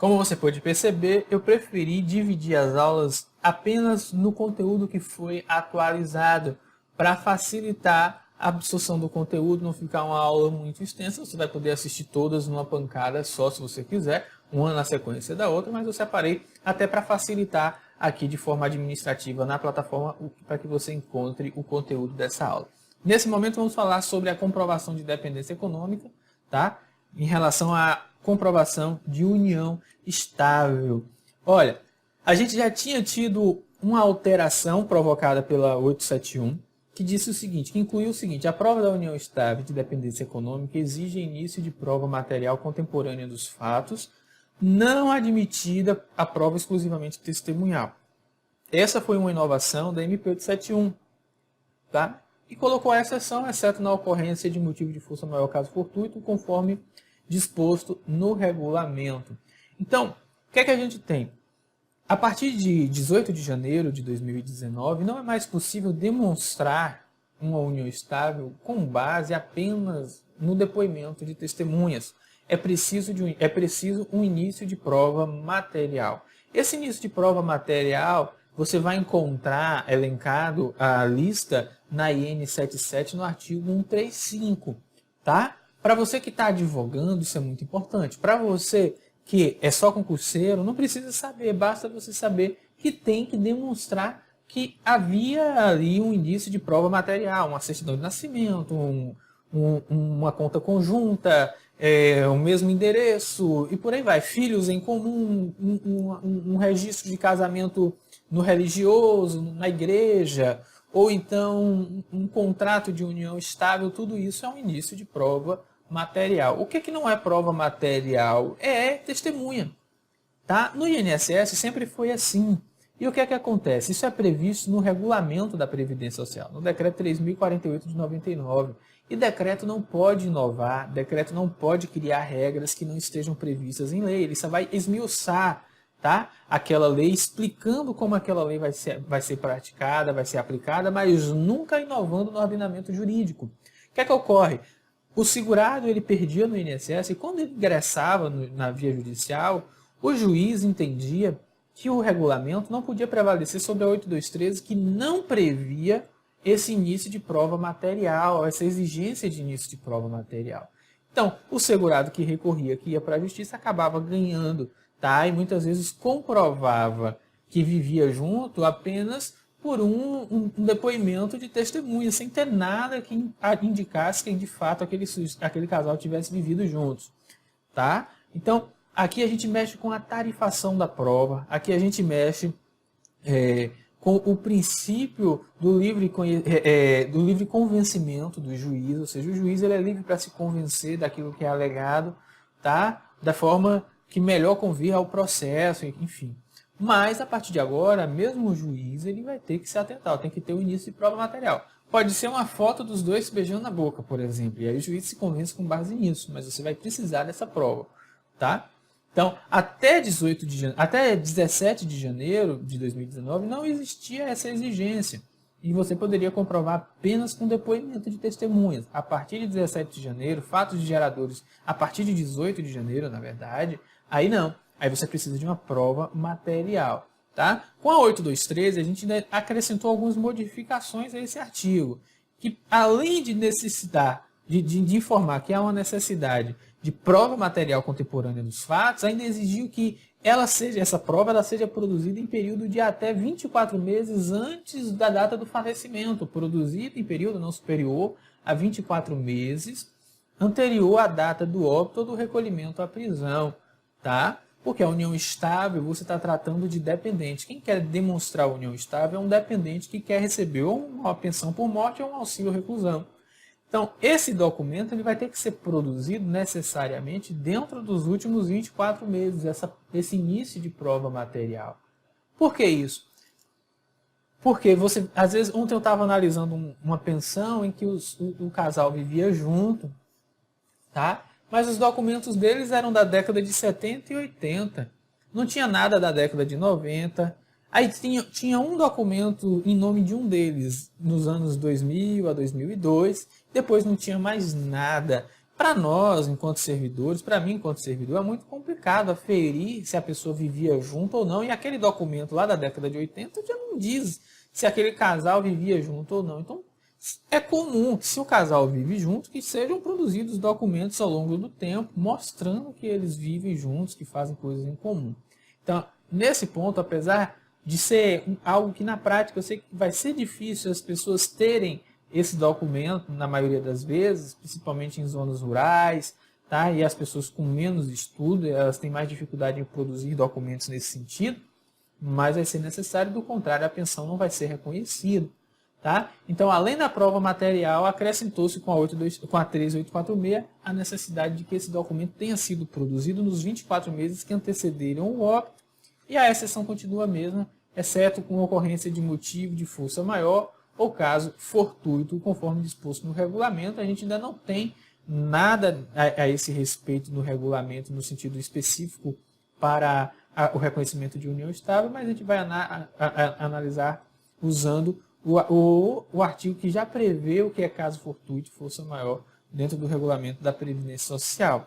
Como você pode perceber, eu preferi dividir as aulas apenas no conteúdo que foi atualizado, para facilitar a absorção do conteúdo, não ficar uma aula muito extensa. Você vai poder assistir todas numa pancada só, se você quiser, uma na sequência da outra, mas eu separei até para facilitar aqui de forma administrativa na plataforma, para que você encontre o conteúdo dessa aula. Nesse momento vamos falar sobre a comprovação de dependência econômica, tá? Em relação à comprovação de união estável. Olha, a gente já tinha tido uma alteração provocada pela 871, que disse o seguinte, que incluiu o seguinte: a prova da união estável de dependência econômica exige início de prova material contemporânea dos fatos, não admitida a prova exclusivamente testemunhal. Essa foi uma inovação da MP 871, tá? E colocou a exceção, exceto na ocorrência de motivo de força maior caso fortuito, conforme disposto no regulamento. Então, o que é que a gente tem? A partir de 18 de janeiro de 2019, não é mais possível demonstrar uma união estável com base apenas no depoimento de testemunhas. É preciso um início de prova material. Esse início de prova material, você vai encontrar elencado a lista na IN 77 no artigo 135, tá? Para você que está advogando, isso é muito importante. Para você que é só concurseiro, não precisa saber, basta você saber que tem que demonstrar que havia ali um indício de prova material, uma certidão de nascimento, uma conta conjunta, o mesmo endereço e por aí vai. Filhos em comum, um registro de casamento no religioso, na igreja, ou então um contrato de união estável, tudo isso é um indício de prova material. O que não é prova material? É testemunha. Tá? No INSS sempre foi assim. E o que é que acontece? Isso é previsto no regulamento da Previdência Social, no decreto 3.048 de 99. E decreto não pode inovar, decreto não pode criar regras que não estejam previstas em lei. Ele só vai esmiuçar, tá? Aquela lei, explicando como aquela lei vai ser praticada, vai ser aplicada, mas nunca inovando no ordenamento jurídico. O que é que ocorre? O segurado ele perdia no INSS e quando ele ingressava na via judicial, o juiz entendia que o regulamento não podia prevalecer sobre a 8213, que não previa esse início de prova material, essa exigência de início de prova material. Então, o segurado que recorria, que ia para a justiça, acabava ganhando, tá? E muitas vezes comprovava que vivia junto apenas por um depoimento de testemunha, sem ter nada que indicasse que de fato aquele casal tivesse vivido juntos, tá? Então, aqui a gente mexe com a tarifação da prova, aqui a gente mexe com o princípio do livre convencimento do juiz, ou seja, o juiz ele é livre para se convencer daquilo que é alegado, tá? Da forma que melhor convir ao processo, enfim. Mas, a partir de agora, mesmo o juiz ele vai ter que se atentar, tem que ter o início de prova material. Pode ser uma foto dos dois se beijando na boca, por exemplo, e aí o juiz se convence com base nisso, mas você vai precisar dessa prova, tá? Então, até 17 de janeiro de 2019 não existia essa exigência, e você poderia comprovar apenas com depoimento de testemunhas. A partir de 17 de janeiro, fatos de geradores, a partir de 18 de janeiro, na verdade, aí não. Aí você precisa de uma prova material, tá? Com a 8213, a gente ainda acrescentou algumas modificações a esse artigo, que além de necessitar, de informar que há uma necessidade de prova material contemporânea dos fatos, ainda exigiu que essa prova seja produzida em período de até 24 meses antes da data do falecimento, produzida em período não superior a 24 meses, anterior à data do óbito ou do recolhimento à prisão, tá? Porque a união estável, você está tratando de dependente. Quem quer demonstrar a união estável é um dependente que quer receber ou uma pensão por morte ou um auxílio reclusão. Então, esse documento ele vai ter que ser produzido necessariamente dentro dos últimos 24 meses, esse início de prova material. Por que isso? Porque você, às vezes, ontem eu estava analisando uma pensão em que o casal vivia junto, tá? Mas os documentos deles eram da década de 70 e 80. Não tinha nada da década de 90. Aí tinha um documento em nome de um deles nos anos 2000 a 2002. Depois não tinha mais nada Para nós, enquanto servidores, para mim, enquanto servidor, é muito complicado aferir se a pessoa vivia junto ou não. E aquele documento lá da década de 80 já não diz se aquele casal vivia junto ou não. Então, é comum que se o casal vive junto, que sejam produzidos documentos ao longo do tempo, mostrando que eles vivem juntos, que fazem coisas em comum. Então, nesse ponto, apesar de ser algo que na prática eu sei que vai ser difícil as pessoas terem esse documento, na maioria das vezes, principalmente em zonas rurais, tá? E as pessoas com menos estudo, elas têm mais dificuldade em produzir documentos nesse sentido, mas vai ser necessário, do contrário, a pensão não vai ser reconhecida. Tá? Então, além da prova material, acrescentou-se com a 3846 a necessidade de que esse documento tenha sido produzido nos 24 meses que antecederam o óbito, e a exceção continua a mesma, exceto com ocorrência de motivo de força maior ou caso fortuito, conforme disposto no regulamento. A gente ainda não tem nada a esse respeito no regulamento, no sentido específico para o reconhecimento de união estável, mas a gente vai analisar usando o artigo que já prevê o que é caso fortuito, força maior, dentro do regulamento da Previdência Social.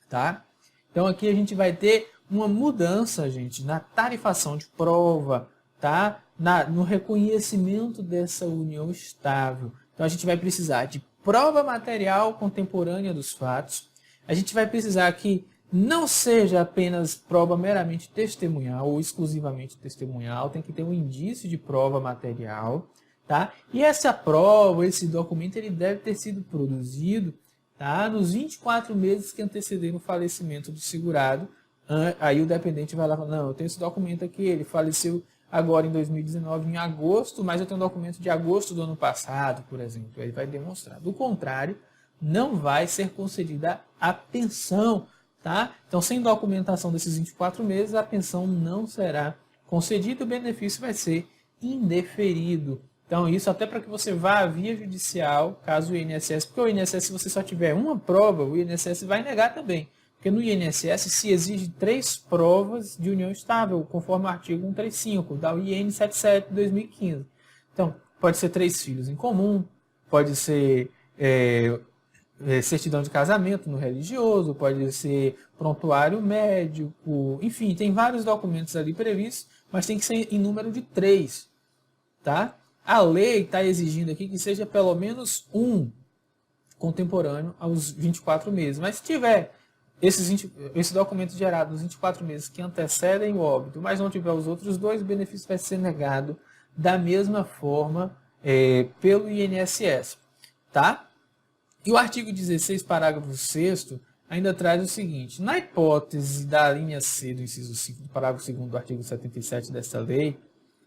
Tá? Então aqui a gente vai ter uma mudança, gente, na tarifação de prova, tá? No reconhecimento dessa união estável. Então a gente vai precisar de prova material contemporânea dos fatos. A gente vai precisar que não seja apenas prova meramente testemunhal ou exclusivamente testemunhal, tem que ter um indício de prova material, tá? E essa prova, esse documento, ele deve ter sido produzido, tá, nos 24 meses que antecederam o falecimento do segurado. Aí o dependente vai lá e fala, não, eu tenho esse documento aqui, ele faleceu agora em 2019, em agosto, mas eu tenho um documento de agosto do ano passado, por exemplo. Ele vai demonstrar. Do contrário, não vai ser concedida a pensão. Tá? Então, sem documentação desses 24 meses, a pensão não será concedida, o benefício vai ser indeferido. Então, isso até para que você vá à via judicial, caso o INSS, porque o INSS, se você só tiver uma prova, o INSS vai negar também. Porque no INSS se exige 3 provas de união estável, conforme o artigo 135 da IN 77 de 2015. Então, pode ser 3 filhos em comum, pode ser certidão de casamento no religioso, pode ser prontuário médico, enfim, tem vários documentos ali previstos, mas tem que ser em número de 3, tá? A lei está exigindo aqui que seja pelo menos um contemporâneo aos 24 meses, mas se tiver esse documento gerado nos 24 meses que antecedem o óbito, mas não tiver os outros 2, o benefício vai ser negado da mesma forma pelo INSS, tá? E o artigo 16, parágrafo 6º, ainda traz o seguinte: na hipótese da linha C do inciso 5 do parágrafo 2º do artigo 77 desta lei,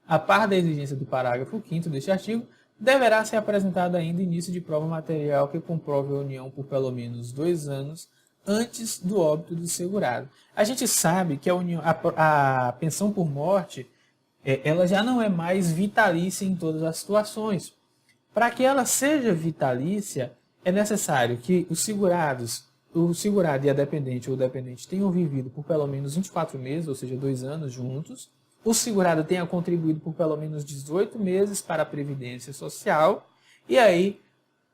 a par da exigência do parágrafo 5º deste artigo, deverá ser apresentado ainda início de prova material que comprove a união por pelo menos 2 anos antes do óbito do segurado. A gente sabe que a pensão por morte ela já não é mais vitalícia em todas as situações. Para que ela seja vitalícia, é necessário que o segurado e a dependente ou o dependente tenham vivido por pelo menos 24 meses, ou seja, 2 anos juntos. O segurado tenha contribuído por pelo menos 18 meses para a Previdência Social. E aí,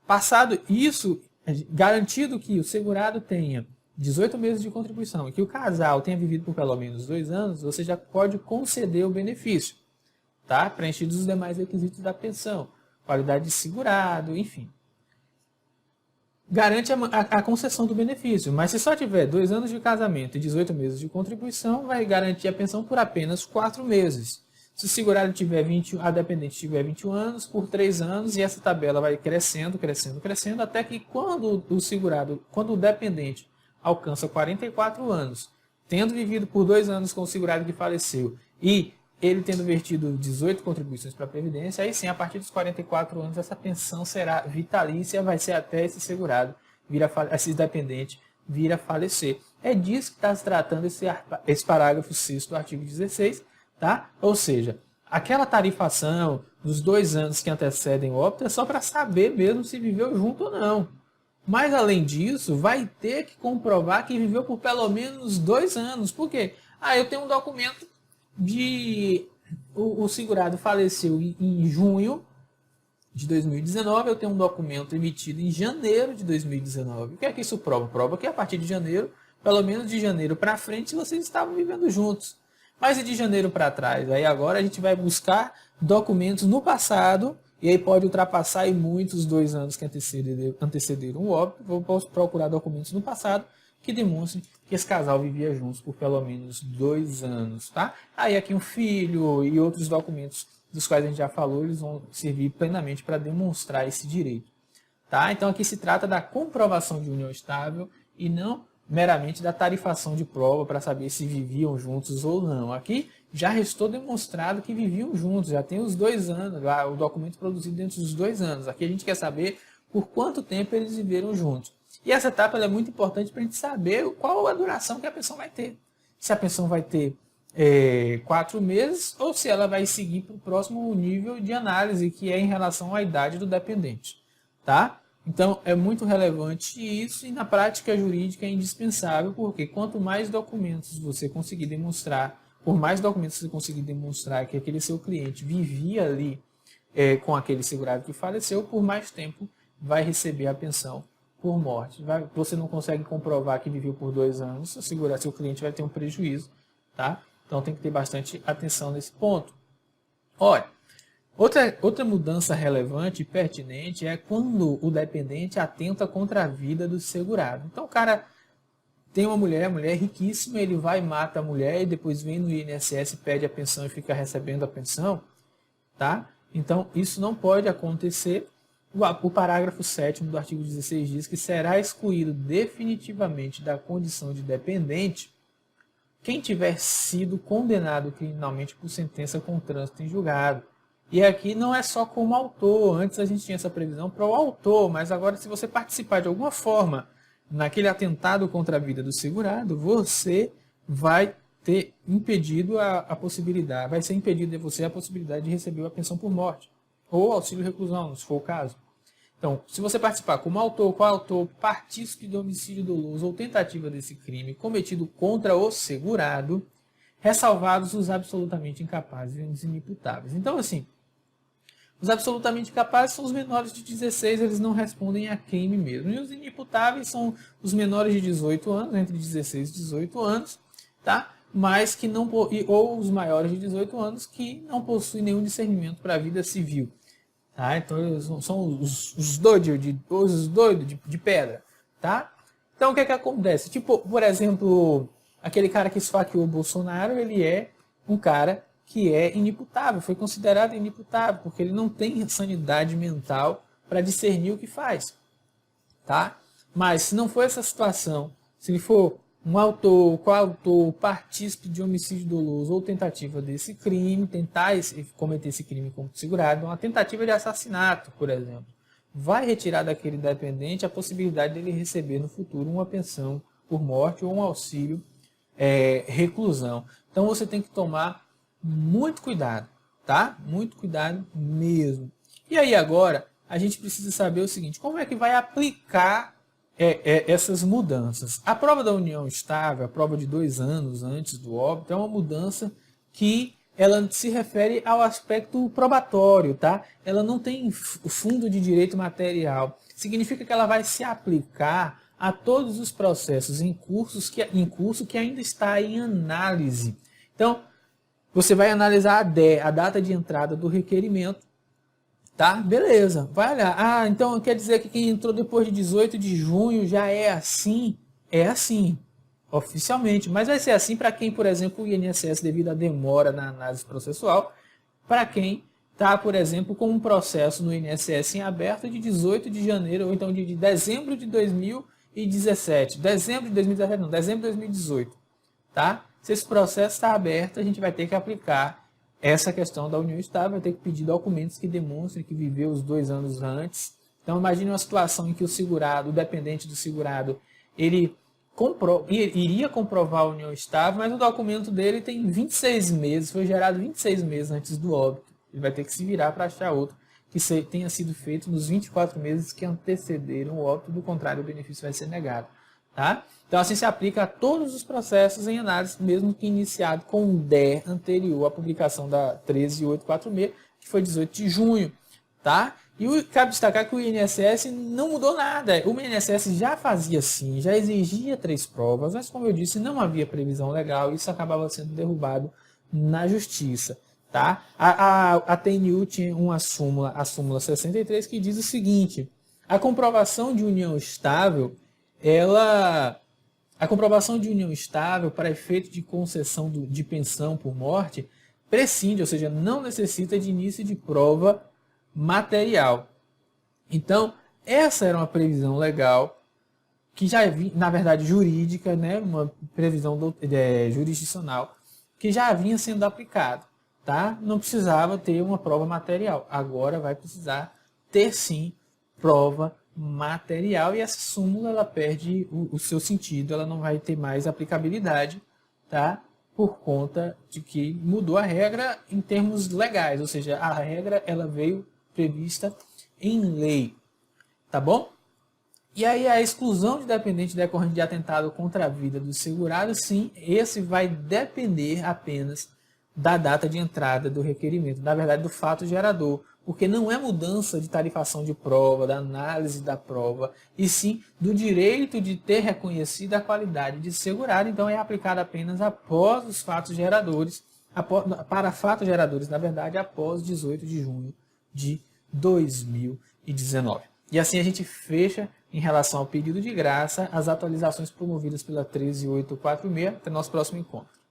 passado isso, garantido que o segurado tenha 18 meses de contribuição e que o casal tenha vivido por pelo menos 2 anos, você já pode conceder o benefício, tá? Preenchidos os demais requisitos da pensão, qualidade de segurado, enfim. Garante a concessão do benefício, mas se só tiver 2 anos de casamento e 18 meses de contribuição, vai garantir a pensão por apenas 4 meses. Se o segurado tiver 20, a dependente tiver 21 anos, por 3 anos, e essa tabela vai crescendo, crescendo, crescendo, até que quando o dependente alcança 44 anos, tendo vivido por 2 anos com o segurado que faleceu e ele tendo vertido 18 contribuições para a Previdência, aí sim, a partir dos 44 anos, essa pensão será vitalícia, vai ser até esse segurado, esse dependente, vir a falecer. É disso que está se tratando esse parágrafo 6º do artigo 16, tá? Ou seja, aquela tarifação dos 2 anos que antecedem o óbito é só para saber mesmo se viveu junto ou não. Mas, além disso, vai ter que comprovar que viveu por pelo menos 2 anos. Por quê? Eu tenho um documento o segurado faleceu em junho de 2019, eu tenho um documento emitido em janeiro de 2019. O que é que isso prova? Prova que a partir de janeiro, pelo menos de janeiro para frente, vocês estavam vivendo juntos. Mas e de janeiro para trás? Aí agora a gente vai buscar documentos no passado, e aí pode ultrapassar aí muitos 2 anos que antecederam o óbito. Vou procurar documentos no passado que demonstrem que esse casal vivia juntos por pelo menos 2 anos, tá? Aí aqui um filho e outros documentos dos quais a gente já falou, eles vão servir plenamente para demonstrar esse direito, tá? Então aqui se trata da comprovação de união estável e não meramente da tarifação de prova para saber se viviam juntos ou não. Aqui já restou demonstrado que viviam juntos, já tem os 2 anos, lá, o documento produzido dentro dos 2 anos. Aqui a gente quer saber por quanto tempo eles viveram juntos. E essa etapa é muito importante para a gente saber qual a duração que a pensão vai ter. Se a pensão vai ter 4 meses ou se ela vai seguir para o próximo nível de análise, que é em relação à idade do dependente, tá? Então, é muito relevante isso e na prática jurídica é indispensável, porque quanto mais documentos você conseguir demonstrar, por mais documentos você conseguir demonstrar que aquele seu cliente vivia ali com aquele segurado que faleceu, por mais tempo vai receber a pensão por morte. Você não consegue comprovar que viveu por 2 anos, seu cliente vai ter um prejuízo, tá? Então tem que ter bastante atenção nesse ponto. Olha, outra mudança relevante e pertinente é quando o dependente atenta contra a vida do segurado. Então o cara tem uma mulher, a mulher é riquíssima, ele vai e mata a mulher e depois vem no INSS, pede a pensão e fica recebendo a pensão, tá? Então isso não pode acontecer. O parágrafo 7º do artigo 16 diz que será excluído definitivamente da condição de dependente quem tiver sido condenado criminalmente por sentença com trânsito em julgado. E aqui não é só como autor, antes a gente tinha essa previsão para o autor, mas agora se você participar de alguma forma naquele atentado contra a vida do segurado, você vai ter impedido a possibilidade, vai ser impedido de você a possibilidade de receber a pensão por morte, ou auxílio reclusão, se for o caso. Então, se você participar como autor, coautor, partícipe de homicídio doloso ou tentativa desse crime cometido contra o segurado, ressalvados os absolutamente incapazes e os inimputáveis. Então, assim, os absolutamente incapazes são os menores de 16, eles não respondem a crime mesmo. E os inimputáveis são os menores de 18 anos, entre 16 e 18 anos, tá? Mas que não, ou os maiores de 18 anos que não possuem nenhum discernimento para a vida civil. Tá? Então são os doidos de pedra, tá? Então o que acontece? Tipo, por exemplo, aquele cara que esfaqueou o Bolsonaro, ele é um cara que é inimputável, foi considerado inimputável, porque ele não tem sanidade mental para discernir o que faz, tá? Mas se não for essa situação, se ele for um autor, coautor, partícipe de homicídio doloso ou tentativa desse crime, tentar cometer esse crime como segurado, uma tentativa de assassinato, por exemplo, vai retirar daquele dependente a possibilidade dele receber no futuro uma pensão por morte ou um auxílio reclusão. Então você tem que tomar muito cuidado, tá? Muito cuidado mesmo. E aí agora a gente precisa saber o seguinte: como é que vai aplicar essas mudanças? A prova da união estável, a prova de 2 anos antes do óbito, é uma mudança que ela se refere ao aspecto probatório, tá? Ela não tem fundo de direito material. Significa que ela vai se aplicar a todos os processos em curso que ainda está em análise. Então, você vai analisar a data de entrada do requerimento, tá? Beleza, vai olhar. Ah, então quer dizer que quem entrou depois de 18 de junho já é assim? É assim, oficialmente. Mas vai ser assim para quem, por exemplo, o INSS, devido à demora na análise processual, para quem está, por exemplo, com um processo no INSS em aberto de 18 de janeiro, ou então de dezembro de 2017. Dezembro de 2017, não, dezembro de 2018. Tá? Se esse processo está aberto, a gente vai ter que aplicar essa questão da união estável, vai ter que pedir documentos que demonstrem que viveu os 2 anos antes. Então, imagine uma situação em que o segurado, o dependente do segurado, ele iria comprovar a união estável, mas o documento dele tem 26 meses, foi gerado 26 meses antes do óbito. Ele vai ter que se virar para achar outro que tenha sido feito nos 24 meses que antecederam o óbito, do contrário, o benefício vai ser negado. Tá? Então, assim se aplica a todos os processos em análise, mesmo que iniciado com um DER anterior à publicação da 13846, que foi 18 de junho. Tá? E cabe destacar que o INSS não mudou nada. O INSS já fazia assim, já exigia 3 provas, mas como eu disse, não havia previsão legal e isso acabava sendo derrubado na justiça. Tá? A TNU tinha uma súmula, a súmula 63, que diz o seguinte: a comprovação de união estável, a comprovação de união estável para efeito de concessão de pensão por morte prescinde, ou seja, não necessita de início de prova material. Então, essa era uma previsão legal, que já vinha, na verdade, jurídica, né, uma previsão jurisdicional, que já vinha sendo aplicada. Tá? Não precisava ter uma prova material. Agora vai precisar ter, sim, prova material. E essa súmula ela perde o seu sentido, ela não vai ter mais aplicabilidade, tá? Por conta de que mudou a regra em termos legais, ou seja, a regra ela veio prevista em lei, tá bom? E aí a exclusão de dependente decorrente de atentado contra a vida do segurado, sim, esse vai depender apenas da data de entrada do requerimento, na verdade do fato gerador, porque não é mudança de tarifação de prova, da análise da prova, e sim do direito de ter reconhecido a qualidade de segurado, então é aplicado apenas após os fatos geradores, para fatos geradores, na verdade, após 18 de junho de 2019. E assim a gente fecha, em relação ao pedido de graça, as atualizações promovidas pela 13846. Até nosso próximo encontro.